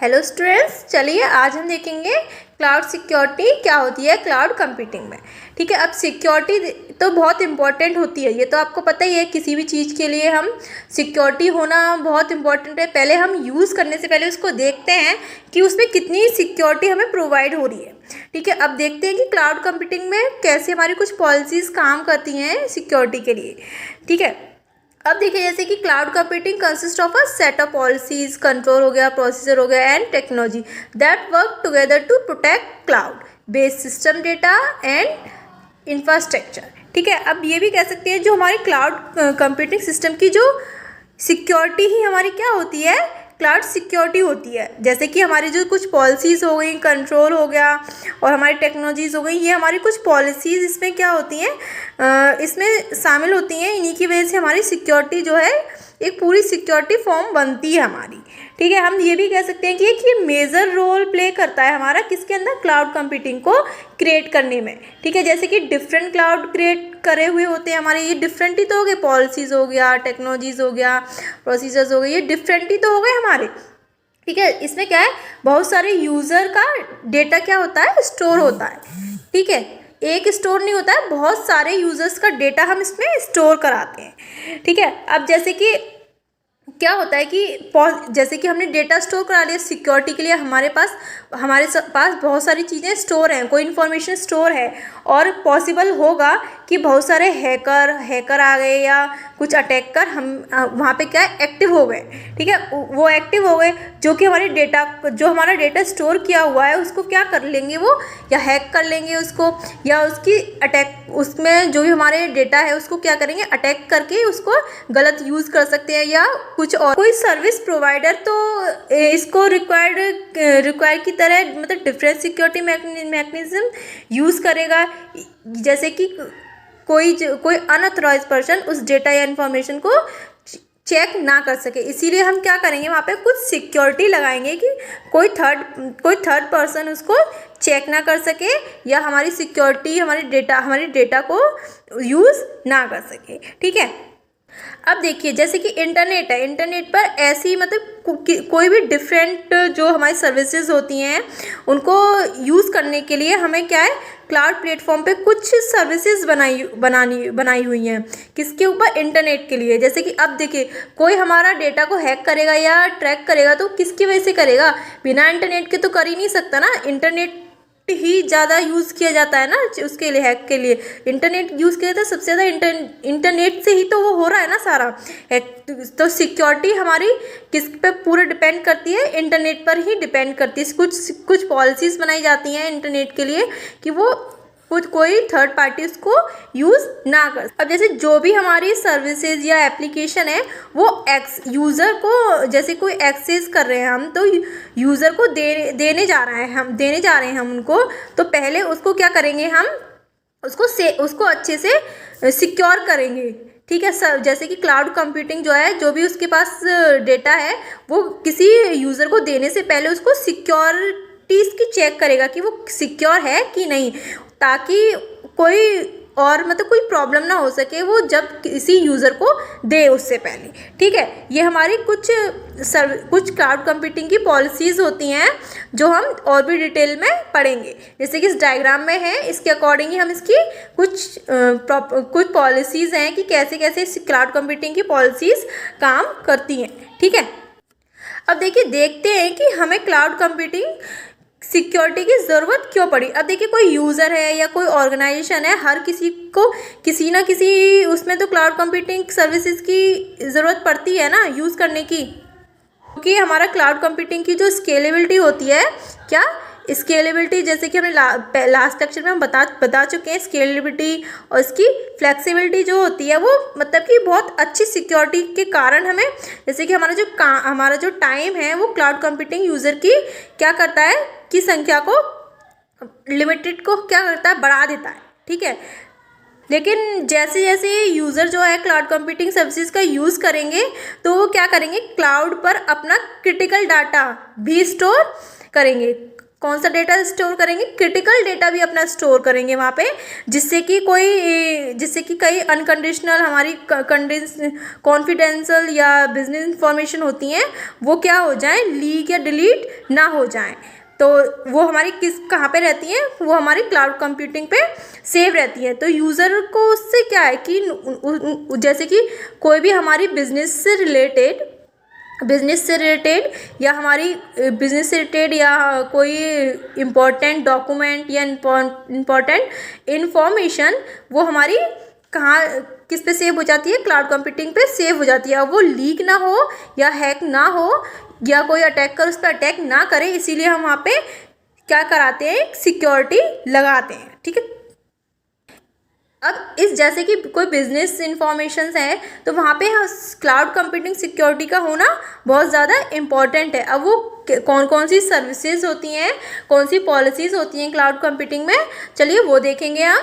Hello students, चलिए आज हम देखेंगे क्लाउड सिक्योरिटी क्या होती है क्लाउड कंप्यूटिंग में। ठीक है, अब सिक्योरिटी तो बहुत इंपॉर्टेंट होती है, ये तो आपको पता ही है। किसी भी चीज़ के लिए हम सिक्योरिटी होना बहुत इंपॉर्टेंट है। पहले हम यूज़ करने से पहले उसको देखते हैं कि उसमें कितनी सिक्योरिटी हमें प्रोवाइड हो रही है। ठीक है, अब देखते हैं कि क्लाउड कंप्यूटिंग में कैसे हमारी कुछ पॉलिसीज़ काम करती हैं सिक्योरिटी के लिए। ठीक है, अब देखिए जैसे कि cloud computing consist of a set of policies, control हो गया, प्रोसीजर हो गया and technology that work together to protect cloud based system data and infrastructure. ठीक है, अब ये भी कह सकते हैं जो हमारी क्लाउड कंप्यूटिंग सिस्टम की जो सिक्योरिटी ही हमारी क्या होती है, क्लाउड सिक्योरिटी होती है। जैसे कि हमारी जो कुछ पॉलिसीज़ हो गई, कंट्रोल हो गया और हमारी टेक्नोलॉजीज़ हो गई, ये हमारी कुछ पॉलिसीज़ इसमें क्या होती हैं, इसमें शामिल होती हैं। इन्हीं की वजह से हमारी सिक्योरिटी जो है एक पूरी सिक्योरिटी फॉर्म बनती है हमारी। ठीक है, हम ये भी कह सकते हैं कि ये मेजर रोल प्ले करता है हमारा किसके अंदर, क्लाउड कंप्यूटिंग को क्रिएट करने में। ठीक है, जैसे कि डिफरेंट क्लाउड क्रिएट करे हुए होते हैं हमारे, ये डिफरेंट ही तो हो गए, पॉलिसीज़ हो गया, टेक्नोलॉजीज़ हो गया, प्रोसीजर्स हो गए, ये डिफरेंट ही तो हो गए हमारे। ठीक है, इसमें क्या है, बहुत सारे यूज़र का डेटा क्या होता है, स्टोर होता है। ठीक है, एक स्टोर नहीं होता है, बहुत सारे यूज़र्स का डेटा हम इसमें स्टोर कराते हैं। ठीक है, अब जैसे कि क्या होता है कि जैसे कि हमने डेटा स्टोर करा लिया सिक्योरिटी के लिए, हमारे पास बहुत सारी चीज़ें स्टोर हैं, कोई इन्फॉर्मेशन स्टोर है, और पॉसिबल होगा कि बहुत सारे हैकर आ गए या कुछ अटैक कर हम वहाँ पे क्या एक्टिव हो गए। ठीक है, वो एक्टिव हो गए जो कि हमारा डेटा स्टोर किया हुआ है उसको क्या कर लेंगे, वो या हैक कर लेंगे उसको, या उसकी उसमें जो भी हमारे डेटा है उसको क्या करेंगे, अटैक करके उसको गलत यूज़ कर सकते हैं या कुछ और। कोई सर्विस प्रोवाइडर तो इसको रिक्वायर की तरह मतलब डिफरेंट सिक्योरिटी मैकेनिज्म यूज़ करेगा, जैसे कि कोई अनऑथराइज्ड पर्सन उस डेटा या इन्फॉर्मेशन को चेक ना कर सके। इसीलिए हम क्या करेंगे, वहाँ पे कुछ सिक्योरिटी लगाएंगे कि कोई थर्ड पर्सन उसको चेक ना कर सके या हमारी सिक्योरिटी हमारी डेटा को यूज़ ना कर सके। ठीक है, अब देखिए जैसे कि इंटरनेट है, इंटरनेट पर ऐसी मतलब कोई भी डिफरेंट जो हमारी सर्विसेज होती हैं उनको यूज़ करने के लिए हमें क्या है, क्लाउड प्लेटफॉर्म पे कुछ सर्विसेज बनाई हुई हैं किसके ऊपर, इंटरनेट के लिए। जैसे कि अब देखिए कोई हमारा डेटा को हैक करेगा या ट्रैक करेगा तो किसकी वजह से करेगा, बिना इंटरनेट के तो कर ही नहीं सकता ना। इंटरनेट ही ज़्यादा यूज़ किया जाता है ना उसके लिए, हैक के लिए इंटरनेट यूज़ किया जाता है सबसे ज़्यादा। इंटरनेट से ही तो वो हो रहा है ना सारा हैक। तो सिक्योरिटी हमारी किस पे पूरे डिपेंड करती है, इंटरनेट पर ही डिपेंड करती है। कुछ पॉलिसीज़ बनाई जाती हैं इंटरनेट के लिए कि वो कोई थर्ड पार्टी उसको यूज़ ना कर। अब जैसे जो भी हमारी सर्विसेज या एप्लीकेशन है वो यूज़र को जैसे कोई एक्सेस कर रहे हैं हम, तो यूज़र को देने जा रहे हैं हम उनको, तो पहले उसको क्या करेंगे, हम उसको अच्छे से सिक्योर करेंगे। ठीक है सर, जैसे कि क्लाउड कंप्यूटिंग जो है, जो भी उसके पास डेटा है वो किसी यूज़र को देने से पहले उसको सिक्योरिटीज़ की चेक करेगा कि वो सिक्योर है कि नहीं, ताकि कोई प्रॉब्लम ना हो सके वो जब किसी यूज़र को दे उससे पहले। ठीक है, ये हमारी कुछ क्लाउड कंप्यूटिंग की पॉलिसीज़ होती हैं जो हम और भी डिटेल में पढ़ेंगे, जैसे कि इस डायग्राम में है, इसके अकॉर्डिंग ही हम इसकी कुछ पॉलिसीज़ हैं कि कैसे कैसे क्लाउड कंप्यूटिंग की पॉलिसीज़ काम करती हैं। ठीक है, अब देखते हैं कि हमें क्लाउड कंप्यूटिंग सिक्योरिटी की ज़रूरत क्यों पड़ी। अब देखिए कोई यूज़र है या कोई ऑर्गेनाइजेशन है, हर किसी को किसी ना किसी उसमें तो क्लाउड कंप्यूटिंग सर्विसेज की ज़रूरत पड़ती है ना यूज़ करने की, क्योंकि हमारा क्लाउड कंप्यूटिंग की जो स्केलेबिलिटी होती है, क्या स्केलेबिलिटी, जैसे कि हमने लास्ट लेक्चर में हम बता चुके हैं, स्केलेबिलिटी और इसकी फ्लेक्सिबिलिटी जो होती है वो मतलब कि बहुत अच्छी सिक्योरिटी के कारण हमें, जैसे कि हमारा जो टाइम है वो क्लाउड कंप्यूटिंग यूज़र की क्या करता है की संख्या को लिमिटेड को क्या करता है, बढ़ा देता है। ठीक है, लेकिन जैसे जैसे यूज़र जो है क्लाउड कंप्यूटिंग सर्विसेज का यूज़ करेंगे तो वो क्या करेंगे, क्लाउड पर अपना क्रिटिकल डाटा भी स्टोर करेंगे। कौन सा डेटा स्टोर करेंगे, क्रिटिकल डेटा भी अपना स्टोर करेंगे वहाँ पे, जिससे कि कई अनकंडीशनल हमारी कॉन्फिडेंशियल या बिजनेस इंफॉर्मेशन होती हैं वो क्या हो जाएं, लीक या डिलीट ना हो जाएं। तो वो हमारी कहाँ पे रहती हैं, वो हमारी क्लाउड कंप्यूटिंग पे सेव रहती है। तो यूज़र को उससे क्या है कि जैसे कि कोई भी हमारी बिजनेस से रिलेटेड या कोई इम्पोर्टेंट डॉक्यूमेंट या इम्पोर्टेंट इन्फॉर्मेशन वो हमारी किस पे सेव हो जाती है, क्लाउड कंप्यूटिंग पे सेव हो जाती है। अब वो लीक ना हो या हैक ना हो या कोई अटैक कर उस पर अटैक ना करे, इसीलिए हम वहाँ पे क्या कराते हैं, सिक्योरिटी लगाते हैं। ठीक है, अब जैसे कि कोई बिजनेस इंफॉर्मेशन है तो वहाँ पे क्लाउड कंप्यूटिंग सिक्योरिटी का होना बहुत ज़्यादा इम्पॉर्टेंट है। अब वो कौन कौन सी सर्विसेज होती हैं, कौन सी पॉलिसीज़ होती हैं क्लाउड कंप्यूटिंग में, चलिए वो देखेंगे हम।